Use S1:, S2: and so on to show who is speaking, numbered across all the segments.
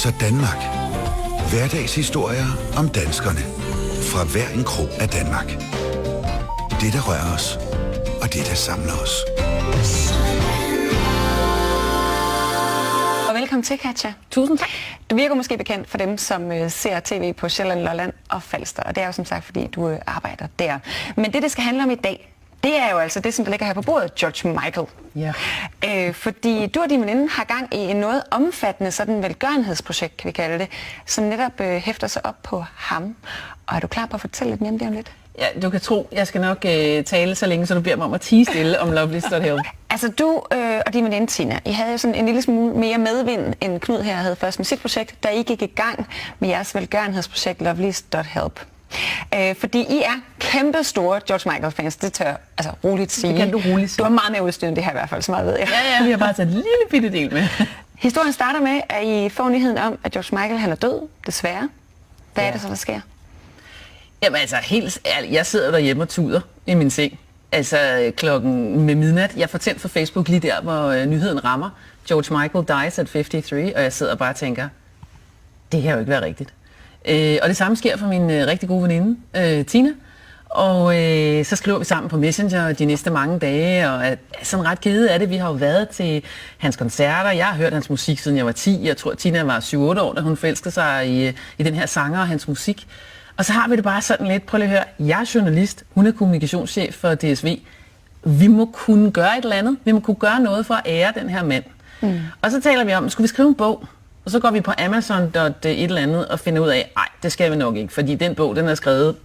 S1: Så Danmark. Hverdagshistorier om danskerne. Fra hver en krog af Danmark. Det, der rører os. Og det, der samler os.
S2: Og velkommen til, Katja.
S3: Tusind tak.
S2: Du virker måske bekendt for dem, som ser tv på Sjælland, Lolland og Falster. Og det er jo som sagt, fordi du arbejder der. Men det skal handle om i dag, det er jo altså det, som der ligger her på bordet, George Michael.
S3: Ja.
S2: Fordi du og din veninde har gang i en noget omfattende sådan velgørenhedsprojekt, kan vi kalde det, som netop hæfter sig op på ham. Og er du klar på at fortælle lidt mere om det om lidt?
S3: Ja, du kan tro, jeg skal nok tale så længe, så du beder mig om at tie stille om Loveless.help.
S2: Altså du og din veninde Tina, I havde jo sådan en lille smule mere medvind, end Knud her havde først med sit projekt, da I gik i gang med jeres velgørenhedsprojekt Loveless.help. Fordi I er kæmpe store George Michael-fans, det tør jeg altså roligt sige.
S3: Det kan du roligt sige.
S2: Du har meget mere udstyr end det her i hvert fald, så meget ved jeg.
S3: Ja, vi har bare taget en lille bitte del med.
S2: Historien starter med, at I får nyheden om, at George Michael han er død, desværre. Hvad er det så, der sker?
S3: Jamen altså, helt ærligt, jeg sidder derhjemme og tuder i min seng. Altså klokken med midnat. Jeg får tændt for Facebook lige der, hvor nyheden rammer. George Michael dies at 53, og jeg sidder bare og tænker, det kan jo ikke være rigtigt. Og det samme sker for min rigtig gode veninde, Tina. Og så skriver vi sammen på Messenger de næste mange dage, og er sådan ret kede af det. Vi har jo været til hans koncerter. Jeg har hørt hans musik, siden jeg var 10. Jeg tror, Tina var 7-8 år, da hun forelskede sig i den her sanger og hans musik. Og så har vi det bare sådan lidt, prøv lige at høre, jeg er journalist, hun er kommunikationschef for DSV. Vi må kunne gøre et eller andet. Vi må kunne gøre noget for at ære den her mand. Og så taler vi om, skulle vi skrive en bog? Og så går vi på Amazon.et eller andet og finder ud af, nej, det skal vi nok ikke, fordi den bog, den er skrevet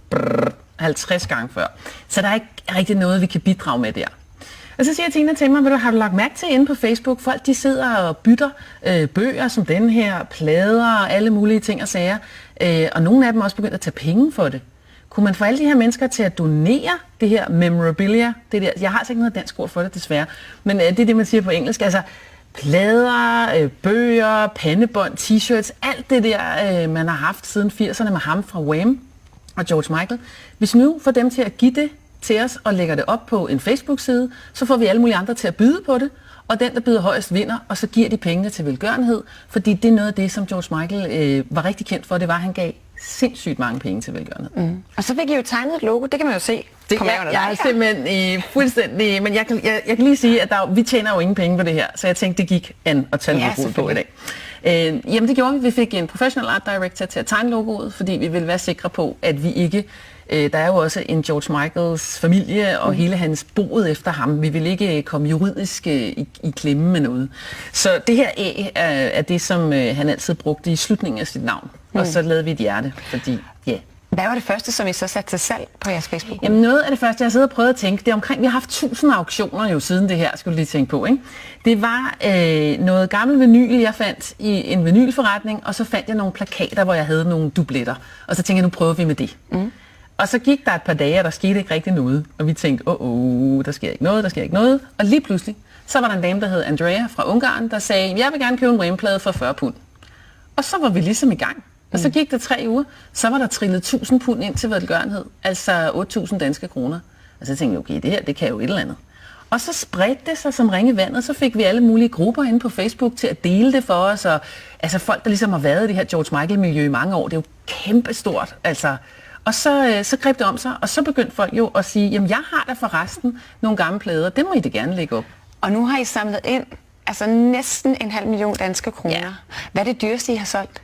S3: 50 gange før. Så der er ikke rigtig noget, vi kan bidrage med der. Og så siger Tina til mig, har du lagt mærke til inde på Facebook, folk de sidder og bytter bøger som den her, plader og alle mulige ting og sager. Og nogle af dem er også begyndt at tage penge for det. Kunne man få alle de her mennesker til at donere det her memorabilia? Det der, jeg har altså ikke noget dansk ord for det desværre, men det er det, man siger på engelsk. Altså plader, bøger, pandebånd, t-shirts, alt det der, man har haft siden 80'erne med ham fra Wham og George Michael. Hvis nu får dem til at give det til os og lægger det op på en Facebook-side, så får vi alle mulige andre til at byde på det, og den, der byder højst, vinder, og så giver de pengene til velgørenhed, fordi det er noget af det, som George Michael var rigtig kendt for, det var, at han gav sindssygt mange penge til velgørenhed.
S2: Og så fik I jo tegnet et logo, det kan man jo se.
S3: Jeg er simpelthen fuldstændig, men jeg kan lige sige, at vi tjener jo ingen penge på det her, så jeg tænkte, det gik an at tage logoet på i dag. Jamen det gjorde vi. Vi fik en professional art director til at tegne logoet, fordi vi ville være sikre på, at vi ikke... Der er jo også en George Michaels familie og hele hans boet efter ham. Vi vil ikke komme juridisk i klemme med noget. Så det her æ er det, som han altid brugte i slutningen af sit navn. Og så lavede vi et hjerte, fordi
S2: Hvad var det første, som I så satte til salg på jeres Facebook?
S3: Jamen noget af det første, jeg sidder og prøvede at tænke, det er omkring, vi har haft 1000 auktioner jo siden det her, skulle du lige tænke på, ikke? Det var noget gammel vinyl, jeg fandt i en vinylforretning, og så fandt jeg nogle plakater, hvor jeg havde nogle dubletter. Og så tænkte jeg, nu prøver vi med det. Og så gik der et par dage, og der skete ikke rigtig noget. Og vi tænkte, der sker ikke noget. Og lige pludselig, så var der en dame, der hed Andrea fra Ungarn, der sagde, jeg vil gerne købe en Wham-plade for 40 pund. Og så var vi ligesom i gang. Og så gik der 3 uger, så var der trillet 1000 pund ind til velgørenhed, altså 8000 danske kroner. Og så tænkte vi, okay, det her, det kan jo et eller andet. Og så spredte det sig som ringe i vandet, så fik vi alle mulige grupper inde på Facebook til at dele det for os. Og, altså folk, der ligesom har været i det her George Michael-miljø i mange år, det er jo kæmpestort, altså. Og så greb det om sig, og så begyndte folk jo at sige, jamen jeg har da forresten nogle gamle plader, det må I da gerne lægge op.
S2: Og nu har I samlet ind, altså næsten 500.000 danske kroner. Ja. Hvad er det dyreste, I har solgt?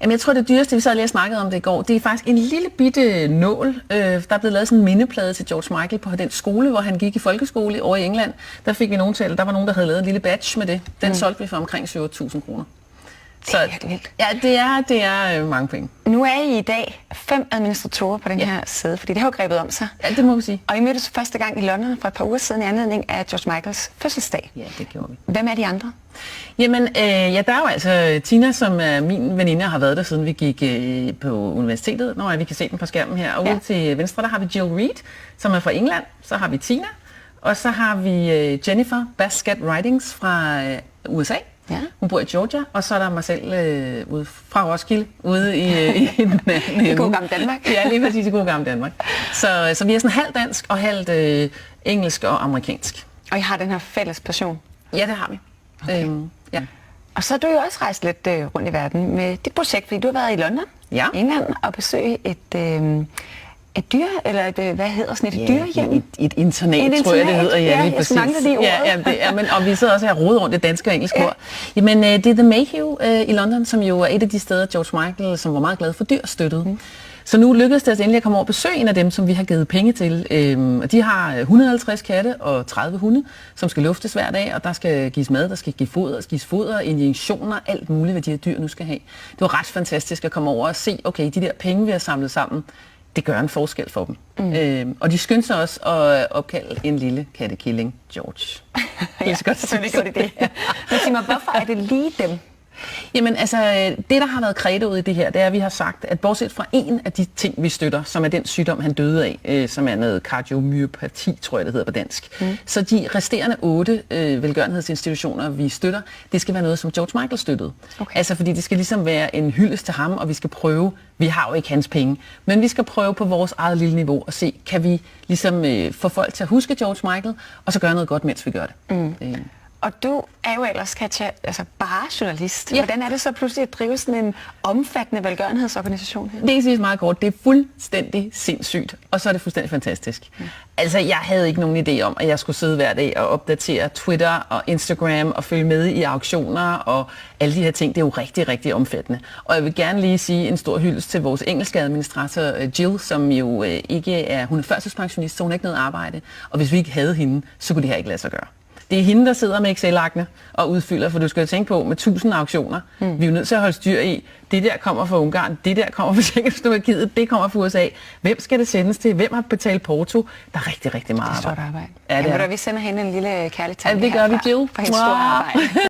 S3: Jamen jeg tror, det dyreste, vi så lige har snakket om det i går, det er faktisk en lille bitte nål. Der er blevet lavet sådan en mindeplade til George Michael på den skole, hvor han gik i folkeskole over i England. Der fik vi nogen til, der var nogen, der havde lavet en lille badge med det. Den solgte vi for omkring 7.000 kroner.
S2: Det er virkelig vildt.
S3: Ja, det er mange penge.
S2: Nu er I i dag 5 administratorer på den her side, fordi det har jo grebet om sig.
S3: Ja, det må vi sige.
S2: Og I mødtes første gang i London for et par uger siden i anledning af George Michaels fødselsdag.
S3: Ja, det gjorde vi.
S2: Hvem er de andre?
S3: Jamen, der er jo altså Tina, som er min veninde, har været der siden vi gik på universitetet. Vi kan se den på skærmen her. Og ude til venstre, der har vi Jill Reid, som er fra England. Så har vi Tina. Og så har vi Jennifer Basket Ridings fra USA. Ja. Hun bor i Georgia, og så er der mig selv ude fra Roskilde, ude i den anden.
S2: I god gammel Danmark.
S3: Ja, lige præcis i god gammel Danmark. Så vi er sådan halvt dansk og halvt engelsk og amerikansk.
S2: Og I har den her fælles passion?
S3: Ja, det har vi.
S2: Okay.
S3: Ja.
S2: Og så har du jo også rejst lidt rundt i verden med dit projekt, fordi du har været i London, England, og besøgt et dyr, eller hvad hedder sådan et dyrehjem?
S3: Et internat, tror jeg, det hedder. Ja, lige præcis. Og vi sidder også her og roder rundt det danske og engelske ord. Jamen, det er The Mayhew i London, som jo er et af de steder, George Michael, som var meget glad for dyr, støttede. Så nu lykkedes det os endelig at komme over og besøge en af dem, som vi har givet penge til. De har 150 katte og 30 hunde, som skal luftes hver dag, og der skal gives mad, der skal gives foder, injektioner, alt muligt, hvad de her dyr nu skal have. Det var ret fantastisk at komme over og se, okay, de der penge, vi har samlet sammen, det gør en forskel for dem. Og de skyndte sig også at opkalde en lille kattekilling, George.
S2: Ja, selvfølgelig gør det det. Men sig mig, hvorfor er det lige dem?
S3: Jamen altså, det der har været credoet i det her, det er, at vi har sagt, at bortset fra en af de ting, vi støtter, som er den sygdom, han døde af, som er noget kardiomyopati, tror jeg det hedder på dansk. Så de resterende 8 velgørenhedsinstitutioner, vi støtter, det skal være noget, som George Michael støttede. Okay. Altså fordi det skal ligesom være en hyldest til ham, og vi skal prøve, vi har jo ikke hans penge, men vi skal prøve på vores eget lille niveau og se, kan vi ligesom få folk til at huske George Michael, og så gøre noget godt, mens vi gør det.
S2: Og du er jo ellers, Katja, bare journalist. Ja. Hvordan er det så pludselig at drive sådan en omfattende velgørenhedsorganisation her?
S3: Det kan siges meget kort. Det er fuldstændig sindssygt, og så er det fuldstændig fantastisk. Altså, jeg havde ikke nogen idé om, at jeg skulle sidde hver dag og opdatere Twitter og Instagram og følge med i auktioner og alle de her ting. Det er jo rigtig, rigtig omfattende. Og jeg vil gerne lige sige en stor hyldest til vores engelske administrator Jill, som jo ikke er, hun er førtidspensionist, så hun har ikke noget arbejde. Og hvis vi ikke havde hende, så kunne det her ikke lade sig gøre. Det er hende, der sidder med Excel-arkene og udfylder, for du skal jo tænke på, med 1000 auktioner. Vi er jo nødt til at holde styr i, det der kommer fra Ungarn, det der kommer fra Tjekkoslovakiet, det kommer fra USA. Hvem skal det sendes til? Hvem har betalt porto? Der er rigtig, rigtig meget arbejde.
S2: Det er stort arbejde. Ja, det er. Vi sender hende en lille kærlig tanke.
S3: Ja, det gør vi, Jill.
S2: For hendes store arbejde.